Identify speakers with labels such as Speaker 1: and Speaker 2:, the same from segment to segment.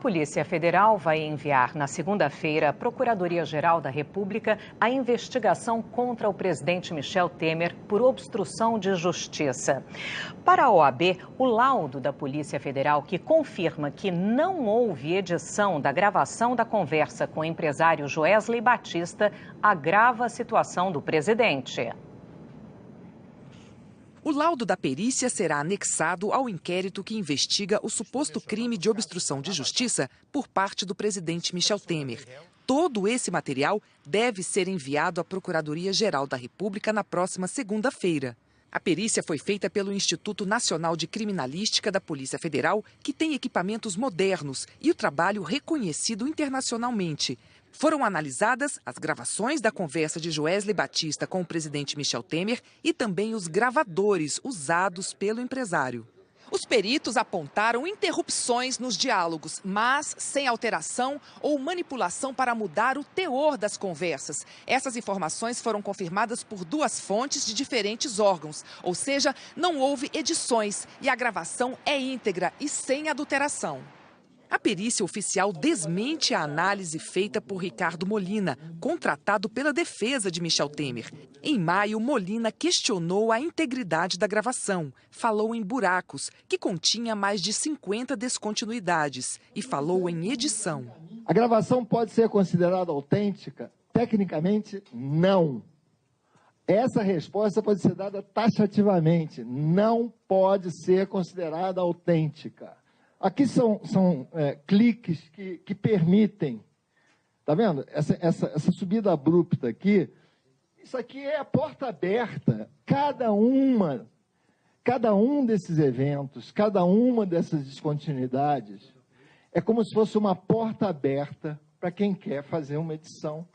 Speaker 1: Polícia Federal vai enviar na segunda-feira à Procuradoria-Geral da República a investigação contra o presidente Michel Temer por obstrução de justiça. Para a OAB, o laudo da Polícia Federal, que confirma que não houve edição da gravação da conversa com o empresário Joesley Batista, agrava a situação do presidente.
Speaker 2: O laudo da perícia será anexado ao inquérito que investiga o suposto crime de obstrução de justiça por parte do presidente Michel Temer. Todo esse material deve ser enviado à Procuradoria-Geral da República na próxima segunda-feira. A perícia foi feita pelo Instituto Nacional de Criminalística da Polícia Federal, que tem equipamentos modernos e o trabalho reconhecido internacionalmente. Foram analisadas as gravações da conversa de Joesley Batista com o presidente Michel Temer e também os gravadores usados pelo empresário. Os peritos apontaram interrupções nos diálogos, mas sem alteração ou manipulação para mudar o teor das conversas. Essas informações foram confirmadas por duas fontes de diferentes órgãos, ou seja, não houve edições e a gravação é íntegra e sem adulteração. A perícia oficial desmente a análise feita por Ricardo Molina, contratado pela defesa de Michel Temer. Em maio, Molina questionou a integridade da gravação, falou em buracos, que continha mais de 50 descontinuidades, e falou em edição.
Speaker 3: A gravação pode ser considerada autêntica? Tecnicamente, não. Essa resposta pode ser dada taxativamente. Não pode ser considerada autêntica. Aqui são cliques que permitem, tá vendo? Essa subida abrupta aqui, isso aqui é a porta aberta. Cada um desses eventos, cada uma dessas descontinuidades, é como se fosse uma porta aberta para quem quer fazer uma edição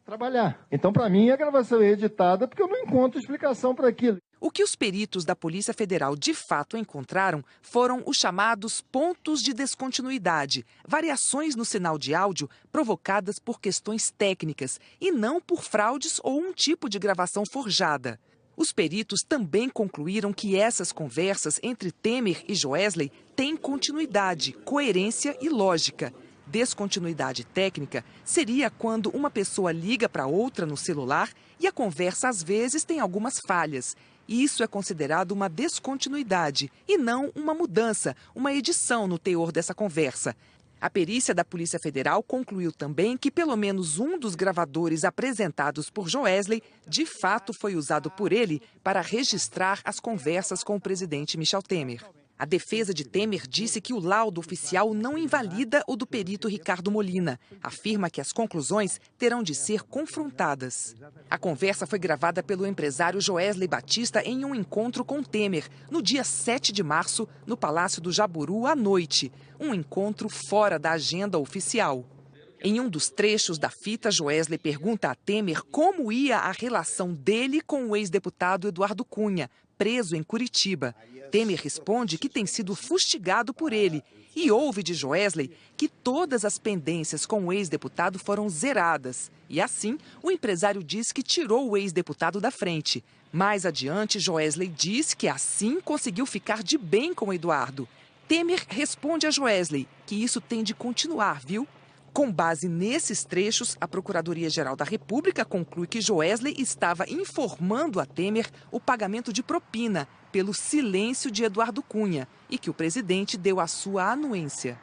Speaker 3: trabalhar. Então, para mim, a gravação é editada porque eu não encontro explicação para aquilo.
Speaker 2: O que os peritos da Polícia Federal de fato encontraram foram os chamados pontos de descontinuidade, variações no sinal de áudio provocadas por questões técnicas e não por fraudes ou um tipo de gravação forjada. Os peritos também concluíram que essas conversas entre Temer e Joesley têm continuidade, coerência e lógica. Descontinuidade técnica seria quando uma pessoa liga para outra no celular e a conversa às vezes tem algumas falhas. Isso é considerado uma descontinuidade e não uma mudança, uma edição no teor dessa conversa. A perícia da Polícia Federal concluiu também que pelo menos um dos gravadores apresentados por Joesley de fato foi usado por ele para registrar as conversas com o presidente Michel Temer. A defesa de Temer disse que o laudo oficial não invalida o do perito Ricardo Molina. Afirma que as conclusões terão de ser confrontadas. A conversa foi gravada pelo empresário Joesley Batista em um encontro com Temer, no dia 7 de março, no Palácio do Jaburu, à noite. Um encontro fora da agenda oficial. Em um dos trechos da fita, Joesley pergunta a Temer como ia a relação dele com o ex-deputado Eduardo Cunha, preso em Curitiba. Temer responde que tem sido fustigado por ele e ouve de Joesley que todas as pendências com o ex-deputado foram zeradas. E assim, o empresário diz que tirou o ex-deputado da frente. Mais adiante, Joesley diz que assim conseguiu ficar de bem com Eduardo. Temer responde a Joesley que isso tem de continuar, viu? Com base nesses trechos, a Procuradoria-Geral da República conclui que Joesley estava informando a Temer o pagamento de propina pelo silêncio de Eduardo Cunha e que o presidente deu a sua anuência.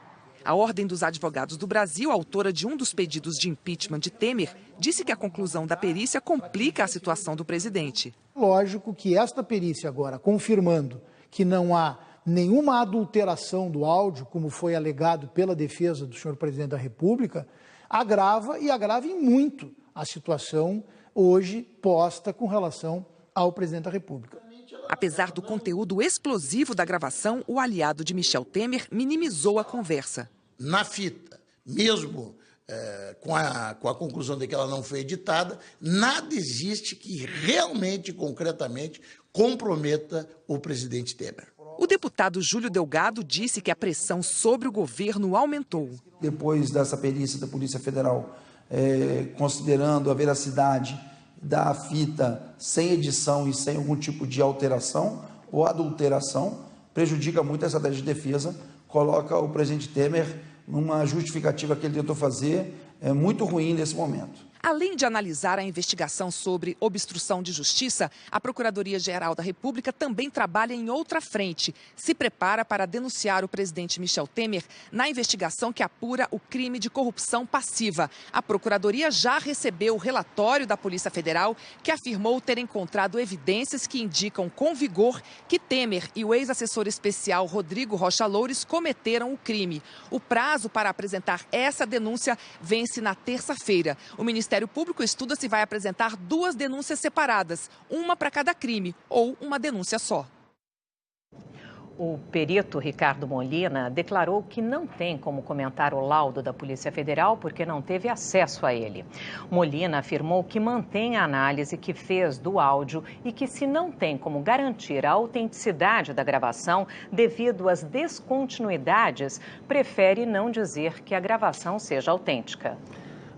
Speaker 2: A Ordem dos Advogados do Brasil, autora de um dos pedidos de impeachment de Temer, disse que a conclusão da perícia complica a situação do presidente.
Speaker 4: Lógico que esta perícia agora, confirmando que não há nenhuma adulteração do áudio, como foi alegado pela defesa do senhor presidente da República, agrava em muito a situação hoje posta com relação ao presidente da República.
Speaker 2: Apesar do conteúdo explosivo da gravação, o aliado de Michel Temer minimizou a conversa.
Speaker 5: Na fita, mesmo com a conclusão de que ela não foi editada, nada existe que realmente, concretamente, comprometa o presidente Temer.
Speaker 2: O deputado Júlio Delgado disse que a pressão sobre o governo aumentou.
Speaker 6: Depois dessa perícia da Polícia Federal, considerando a veracidade da fita sem edição e sem algum tipo de alteração ou adulteração, prejudica muito a estratégia de defesa, coloca o presidente Temer numa justificativa que ele tentou fazer, é muito ruim nesse momento.
Speaker 2: Além de analisar a investigação sobre obstrução de justiça, a Procuradoria-Geral da República também trabalha em outra frente. Se prepara para denunciar o presidente Michel Temer na investigação que apura o crime de corrupção passiva. A Procuradoria já recebeu o relatório da Polícia Federal, que afirmou ter encontrado evidências que indicam com vigor que Temer e o ex-assessor especial Rodrigo Rocha Loures cometeram o crime. O prazo para apresentar essa denúncia vence na terça-feira. O Ministério Público estuda se vai apresentar 2 denúncias separadas, uma para cada crime ou uma denúncia só.
Speaker 1: O perito Ricardo Molina declarou que não tem como comentar o laudo da Polícia Federal porque não teve acesso a ele. Molina afirmou que mantém a análise que fez do áudio e que, se não tem como garantir a autenticidade da gravação devido às descontinuidades, prefere não dizer que a gravação seja autêntica.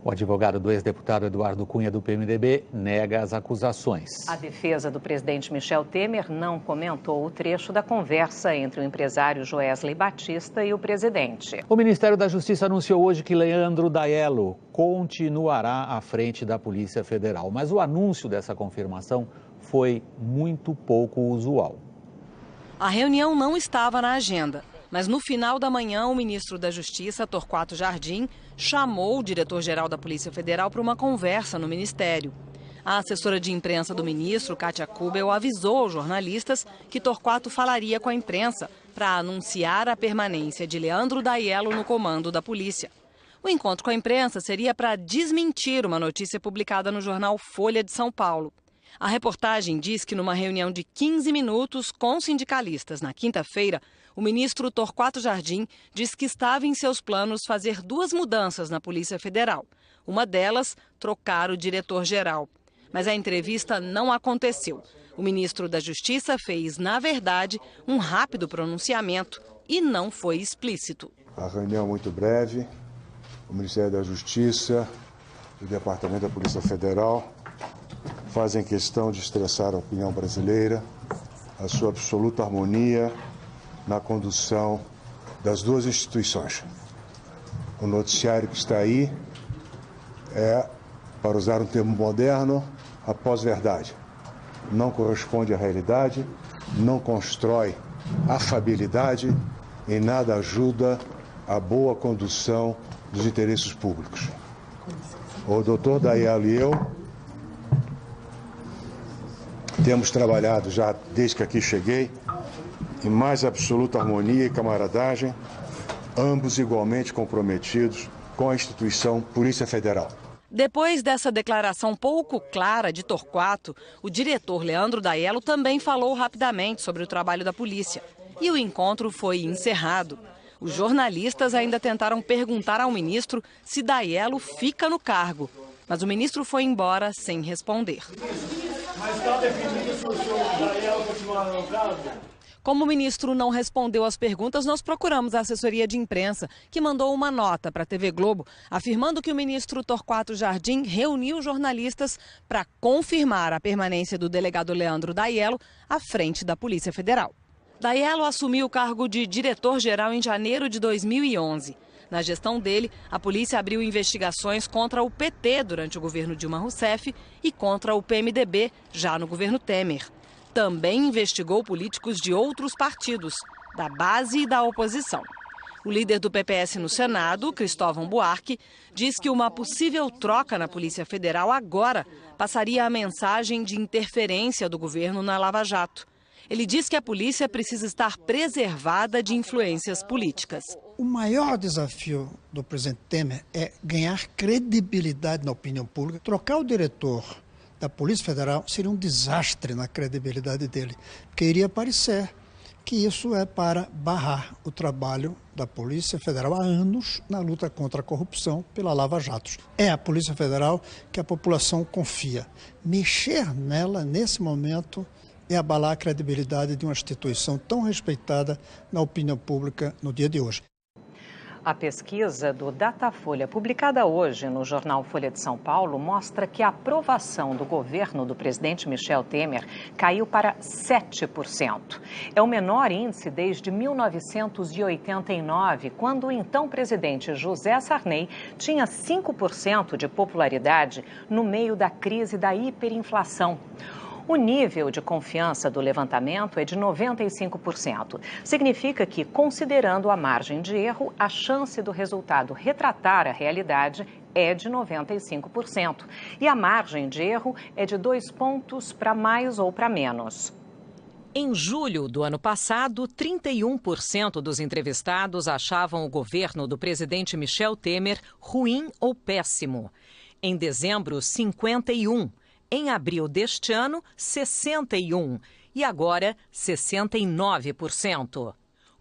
Speaker 7: O advogado do ex-deputado Eduardo Cunha, do PMDB, nega as acusações.
Speaker 1: A defesa do presidente Michel Temer não comentou o trecho da conversa entre o empresário Joesley Batista e o presidente.
Speaker 7: O Ministério da Justiça anunciou hoje que Leandro Daiello continuará à frente da Polícia Federal. Mas o anúncio dessa confirmação foi muito pouco usual.
Speaker 8: A reunião não estava na agenda. Mas no final da manhã, o ministro da Justiça, Torquato Jardim, chamou o diretor-geral da Polícia Federal para uma conversa no Ministério. A assessora de imprensa do ministro, Kátia Kubel, avisou aos jornalistas que Torquato falaria com a imprensa para anunciar a permanência de Leandro Daiello no comando da polícia. O encontro com a imprensa seria para desmentir uma notícia publicada no jornal Folha de São Paulo. A reportagem diz que numa reunião de 15 minutos com sindicalistas na quinta-feira, o ministro Torquato Jardim diz que estava em seus planos fazer 2 mudanças na Polícia Federal. Uma delas, trocar o diretor-geral. Mas a entrevista não aconteceu. O ministro da Justiça fez, na verdade, um rápido pronunciamento e não foi explícito.
Speaker 9: A reunião muito breve, o Ministério da Justiça e o Departamento da Polícia Federal fazem questão de expressar a opinião brasileira, a sua absoluta harmonia na condução das 2 instituições. O noticiário que está aí é, para usar um termo moderno, a pós-verdade. Não corresponde à realidade, não constrói afabilidade e nada ajuda à boa condução dos interesses públicos. O doutor Daiello e eu temos trabalhado já desde que aqui cheguei em mais absoluta harmonia e camaradagem, ambos igualmente comprometidos com a instituição Polícia Federal.
Speaker 8: Depois dessa declaração pouco clara de Torquato, o diretor Leandro Daiello também falou rapidamente sobre o trabalho da polícia. E o encontro foi encerrado. Os jornalistas ainda tentaram perguntar ao ministro se Daiello fica no cargo, mas o ministro foi embora sem responder.
Speaker 10: Mas está definido se o senhor Daiello continuar no cargo?
Speaker 8: Como o ministro não respondeu às perguntas, nós procuramos a assessoria de imprensa, que mandou uma nota para a TV Globo, afirmando que o ministro Torquato Jardim reuniu jornalistas para confirmar a permanência do delegado Leandro Daiello à frente da Polícia Federal. Daiello assumiu o cargo de diretor-geral em janeiro de 2011. Na gestão dele, a polícia abriu investigações contra o PT durante o governo Dilma Rousseff e contra o PMDB, já no governo Temer. Também investigou políticos de outros partidos, da base e da oposição. O líder do PPS no Senado, Cristóvão Buarque, diz que uma possível troca na Polícia Federal agora passaria a mensagem de interferência do governo na Lava Jato. Ele diz que a polícia precisa estar preservada de influências políticas.
Speaker 11: O maior desafio do presidente Temer é ganhar credibilidade na opinião pública. Trocar o diretor da Polícia Federal seria um desastre na credibilidade dele, porque iria parecer que isso é para barrar o trabalho da Polícia Federal há anos na luta contra a corrupção pela Lava Jato. É a Polícia Federal que a população confia. Mexer nela, nesse momento, é abalar a credibilidade de uma instituição tão respeitada na opinião pública no dia de hoje.
Speaker 1: A pesquisa do Datafolha, publicada hoje no jornal Folha de São Paulo, mostra que a aprovação do governo do presidente Michel Temer caiu para 7%. É o menor índice desde 1989, quando o então presidente José Sarney tinha 5% de popularidade no meio da crise da hiperinflação. O nível de confiança do levantamento é de 95%. Significa que, considerando a margem de erro, a chance do resultado retratar a realidade é de 95%. E a margem de erro é de 2 pontos para mais ou para menos. Em julho do ano passado, 31% dos entrevistados achavam o governo do presidente Michel Temer ruim ou péssimo. Em dezembro, 51%. Em abril deste ano, 61%. E agora, 69%.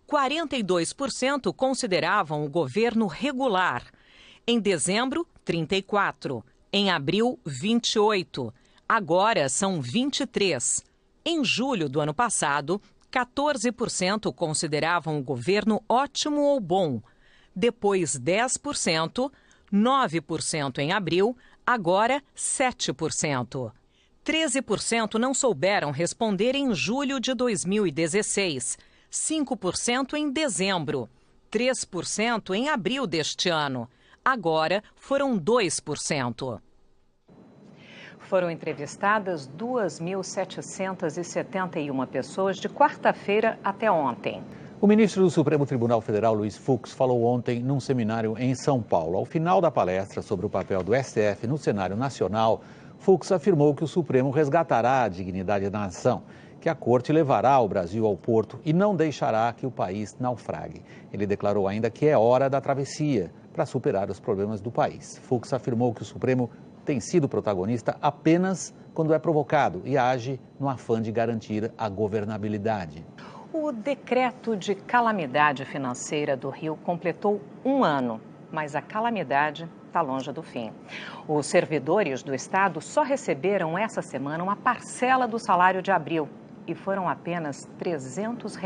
Speaker 1: 42% consideravam o governo regular. Em dezembro, 34%. Em abril, 28%. Agora são 23%. Em julho do ano passado, 14% consideravam o governo ótimo ou bom. Depois, 10%. 9% em abril, agora 7%. 13% não souberam responder em julho de 2016, 5% em dezembro, 3% em abril deste ano, agora foram 2%. Foram entrevistadas 2.771 pessoas de quarta-feira até ontem.
Speaker 7: O ministro do Supremo Tribunal Federal, Luiz Fux, falou ontem num seminário em São Paulo. Ao final da palestra sobre o papel do STF no cenário nacional, Fux afirmou que o Supremo resgatará a dignidade da nação, que a Corte levará o Brasil ao porto e não deixará que o país naufrague. Ele declarou ainda que é hora da travessia para superar os problemas do país. Fux afirmou que o Supremo tem sido protagonista apenas quando é provocado e age no afã de garantir a governabilidade.
Speaker 1: O decreto de calamidade financeira do Rio completou 1 ano, mas a calamidade está longe do fim. Os servidores do Estado só receberam essa semana uma parcela do salário de abril e foram apenas R$ 300.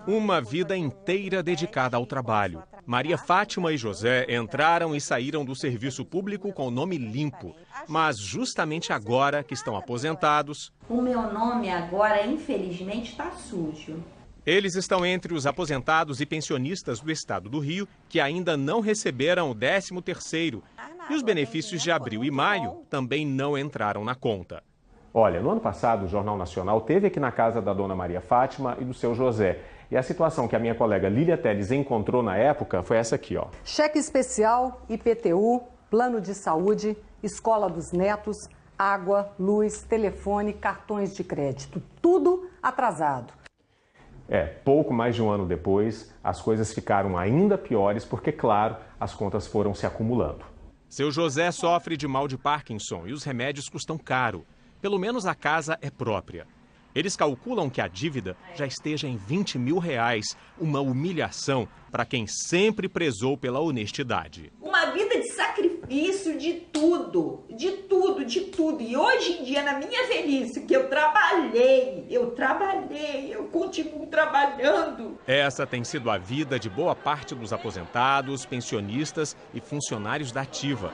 Speaker 12: Uma vida inteira dedicada ao trabalho. Maria Fátima e José entraram e saíram do serviço público com o nome limpo. Mas justamente agora que estão aposentados...
Speaker 13: O meu nome agora, infelizmente, está sujo.
Speaker 12: Eles estão entre os aposentados e pensionistas do estado do Rio que ainda não receberam o 13º. E os benefícios de abril e maio também não entraram na conta.
Speaker 14: Olha, no ano passado o Jornal Nacional teve aqui na casa da dona Maria Fátima e do seu José. E a situação que a minha colega Lília Teles encontrou na época foi essa aqui, ó.
Speaker 15: Cheque especial, IPTU, plano de saúde, escola dos netos, água, luz, telefone, cartões de crédito, tudo atrasado.
Speaker 14: Pouco mais de 1 ano depois, as coisas ficaram ainda piores porque, claro, as contas foram se acumulando.
Speaker 12: Seu José sofre de mal de Parkinson e os remédios custam caro. Pelo menos a casa é própria. Eles calculam que a dívida já esteja em R$20 mil, uma humilhação para quem sempre prezou pela honestidade.
Speaker 13: Uma vida de sacrifício de tudo, de tudo, de tudo. E hoje em dia, na minha velhice, que eu continuo trabalhando.
Speaker 12: Essa tem sido a vida de boa parte dos aposentados, pensionistas e funcionários da ativa.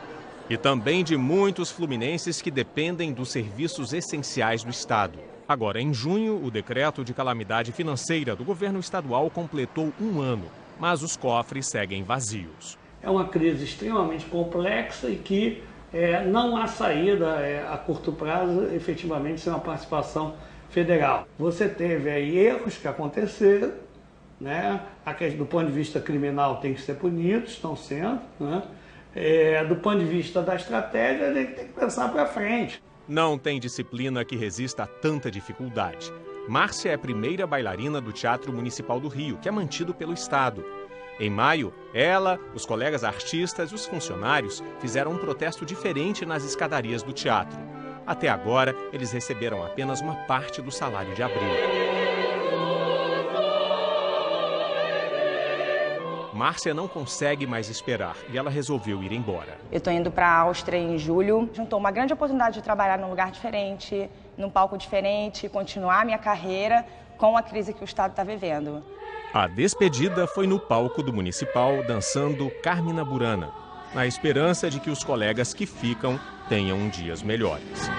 Speaker 12: E também de muitos fluminenses que dependem dos serviços essenciais do Estado. Agora, em junho, o decreto de calamidade financeira do governo estadual completou 1 ano, mas os cofres seguem vazios.
Speaker 10: É uma crise extremamente complexa e que não há saída a curto prazo, efetivamente, sem uma participação federal. Você teve aí erros que aconteceram, né? Do ponto de vista criminal tem que ser punidos, estão sendo, né? Do ponto de vista da estratégia, a gente tem que pensar para frente.
Speaker 12: Não tem disciplina que resista a tanta dificuldade. Márcia é a primeira bailarina do Teatro Municipal do Rio, que é mantido pelo Estado. Em maio, ela, os colegas artistas e os funcionários fizeram um protesto diferente nas escadarias do teatro. Até agora, eles receberam apenas uma parte do salário de abril. Márcia não consegue mais esperar e ela resolveu ir embora.
Speaker 16: Eu estou indo para a Áustria em julho. Juntou uma grande oportunidade de trabalhar num lugar diferente, num palco diferente, continuar a minha carreira com a crise que o Estado está vivendo.
Speaker 12: A despedida foi no palco do Municipal, dançando Carmina Burana, na esperança de que os colegas que ficam tenham dias melhores.